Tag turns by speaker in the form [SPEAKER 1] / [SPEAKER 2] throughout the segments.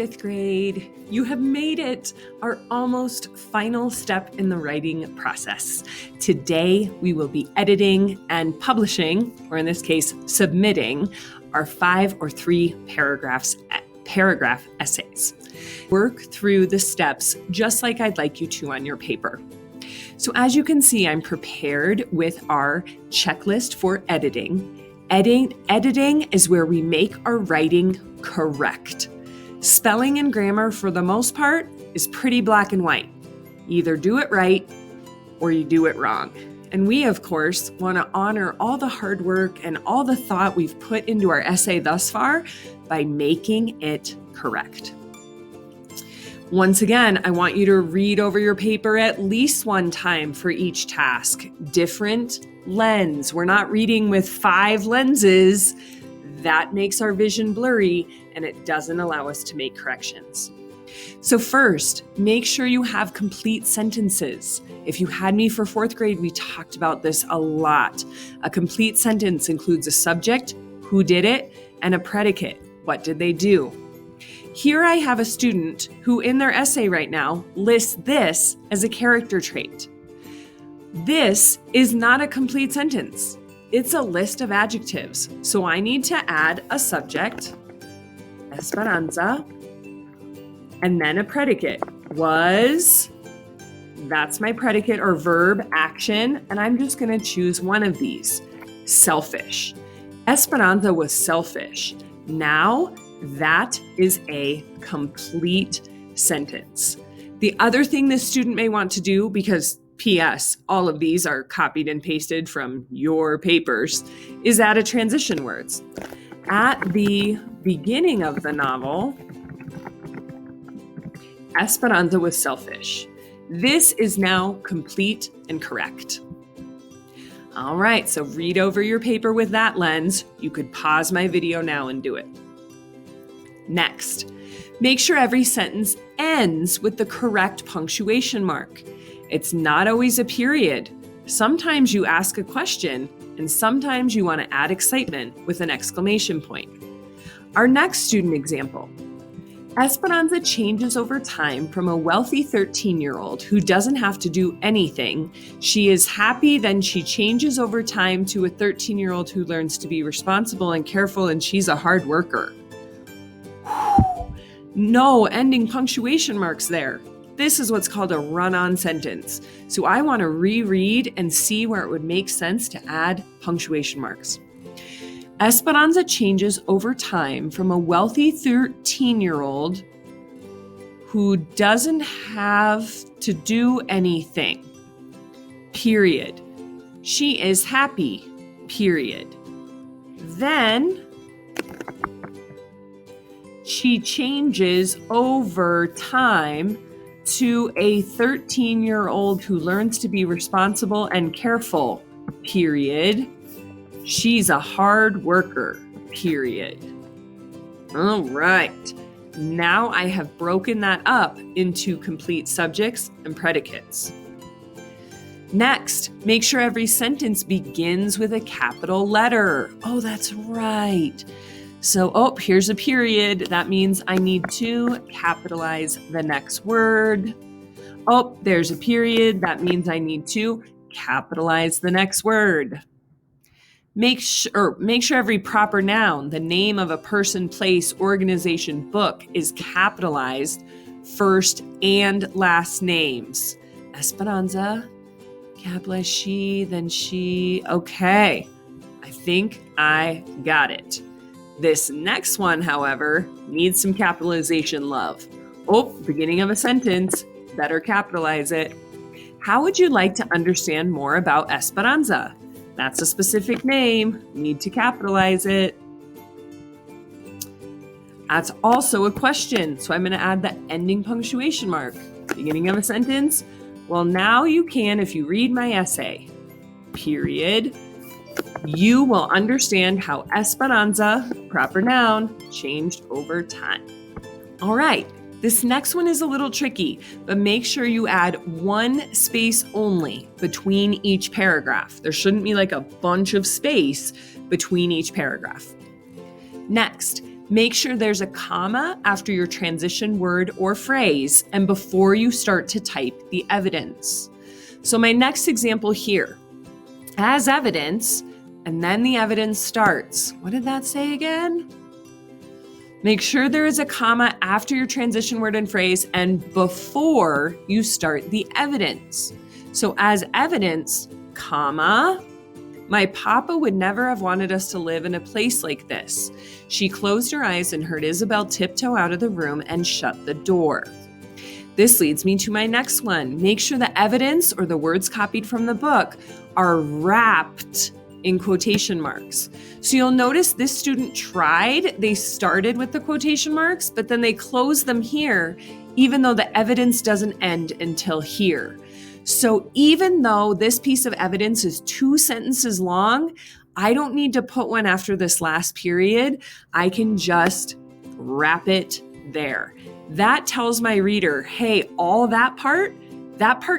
[SPEAKER 1] fifth grade. You have made it, our almost final step in the writing process. Today, we will be editing and publishing, or in this case, submitting, our 5 or 3 paragraph essays. Work through the steps just like I'd like you to on your paper. So as you can see, I'm prepared with our checklist for editing. Editing is where we make our writing correct. Spelling and grammar, for the most part, is pretty black and white. You either do it right or you do it wrong. And we, of course, want to honor all the hard work and all the thought we've put into our essay thus far by making it correct. Once again, I want you to read over your paper at least one time for each task. Different lens. We're not reading with 5 lenses. That makes our vision blurry and it doesn't allow us to make corrections. So first, make sure you have complete sentences. If you had me for 4th grade, we talked about this a lot. A complete sentence includes a subject, who did it, and a predicate, what did they do? Here I have a student who in their essay right now lists this as a character trait. This is not a complete sentence. It's a list of adjectives. So I need to add a subject, Esperanza, and then a predicate. Was, that's my predicate or verb action, and I'm just going to choose one of these. Selfish. Esperanza was selfish. Now, that is a complete sentence. The other thing this student may want to do, because P.S., all of these are copied and pasted from your papers, is add a transition words. At the beginning of the novel, Esperanza was selfish. This is now complete and correct. All right, so read over your paper with that lens. You could pause my video now and do it. Next, make sure every sentence ends with the correct punctuation mark. It's not always a period. Sometimes you ask a question, and sometimes you want to add excitement with an exclamation point. Our next student example. Esperanza changes over time from a wealthy 13-year-old who doesn't have to do anything. She is happy, then she changes over time to a 13-year-old who learns to be responsible and careful, and she's a hard worker. No ending punctuation marks there. This is what's called a run-on sentence. So I want to reread and see where it would make sense to add punctuation marks. Esperanza changes over time from a wealthy 13-year-old who doesn't have to do anything. Period. She is happy. Period. Then she changes over time to a 13-year-old who learns to be responsible and careful, period. She's a hard worker, period. All right. Now I have broken that up into complete subjects and predicates. Next, make sure every sentence begins with a capital letter. Oh, that's right. So, here's a period. That means I need to capitalize the next word. Oh, there's a period. That means I need to capitalize the next word. Make sure every proper noun, the name of a person, place, organization, book, is capitalized first and last names. Esperanza, capitalize she, then she. Okay, I think I got it. This next one, however, needs some capitalization love. Oh, beginning of a sentence, better capitalize it. How would you like to understand more about Esperanza? That's a specific name. Need to capitalize it. That's also a question, so I'm going to add the ending punctuation mark. Beginning of a sentence. Well, now you can if you read my essay. Period. You will understand how Esperanza, proper noun, changed over time. All right, this next one is a little tricky, but make sure you add one space only between each paragraph. There shouldn't be like a bunch of space between each paragraph. Next, Make sure there's a comma after your transition word or phrase and before you start to type the evidence. So my next example here, as evidence, and then the evidence starts. What did that say again? Make sure there is a comma after your transition word and phrase and before you start the evidence. So as evidence, comma, my papa would never have wanted us to live in a place like this. She closed her eyes and heard Isabel tiptoe out of the room and shut the door. This leads me to my next one. Make sure the evidence or the words copied from the book are wrapped in quotation marks. So you'll notice this student tried. They started with the quotation marks, but then they closed them here, even though the evidence doesn't end until here. So even though this piece of evidence is 2 sentences long, I don't need to put one after this last period. I can just wrap it there. That tells my reader, hey, all that part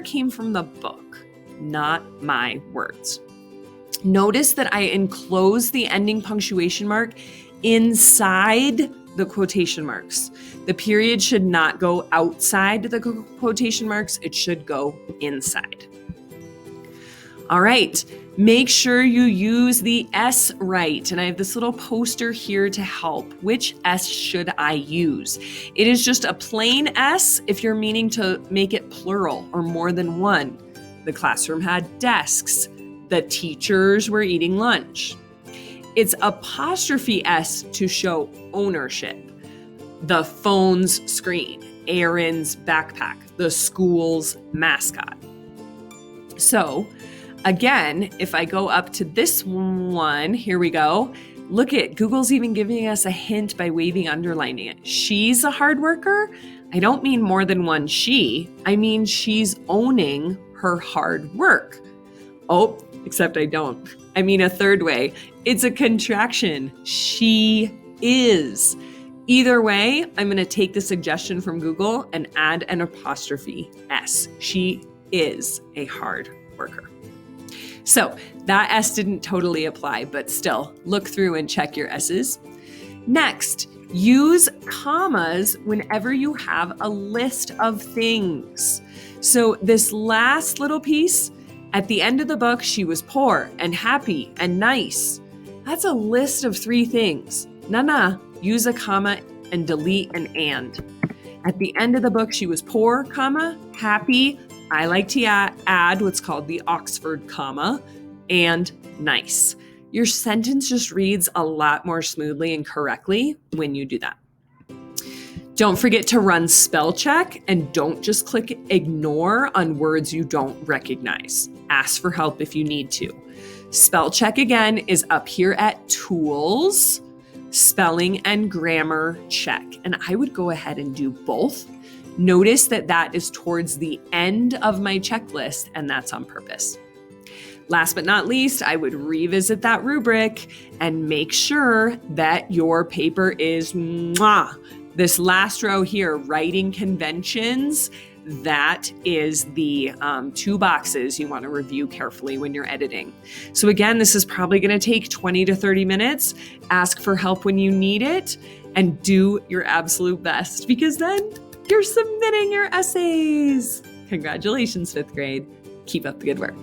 [SPEAKER 1] came from the book, not my words. Notice that I enclose the ending punctuation mark inside the quotation marks. The period should not go outside the quotation marks. It should go inside. All right, make sure you use the S right. And I have this little poster here to help. Which S should I use? It is just a plain S if you're meaning to make it plural or more than one. The classroom had desks. The teachers were eating lunch. It's apostrophe S to show ownership. The phone's screen, Aaron's backpack, the school's mascot. So again, if I go up to this one, here we go. Look at Google's even giving us a hint by waving, underlining it. She's a hard worker. I don't mean more than one she. I mean she's owning her hard work. Oh, except I don't. I mean a third way. It's a contraction. She is. Either way, I'm going to take the suggestion from Google and add an apostrophe S. She is a hard worker. So that S didn't totally apply, but still look through and check your S's. Next, use commas whenever you have a list of things. So this last little piece, at the end of the book, she was poor and happy and nice. That's a list of 3 things. Use a comma and delete an and. At the end of the book, she was poor, comma, happy. I like to add what's called the Oxford comma, and nice. Your sentence just reads a lot more smoothly and correctly when you do that. Don't forget to run spell check and don't just click ignore on words you don't recognize. Ask for help if you need to. Spell check again is up here at Tools, Spelling and Grammar Check. And I would go ahead and do both. Notice that that is towards the end of my checklist, and that's on purpose. Last but not least, I would revisit that rubric and make sure that your paper is This last row here, writing conventions, that is the 2 boxes you want to review carefully when you're editing. So again, this is probably going to take 20 to 30 minutes. Ask for help when you need it and do your absolute best, because then you're submitting your essays. Congratulations, 5th grade. Keep up the good work.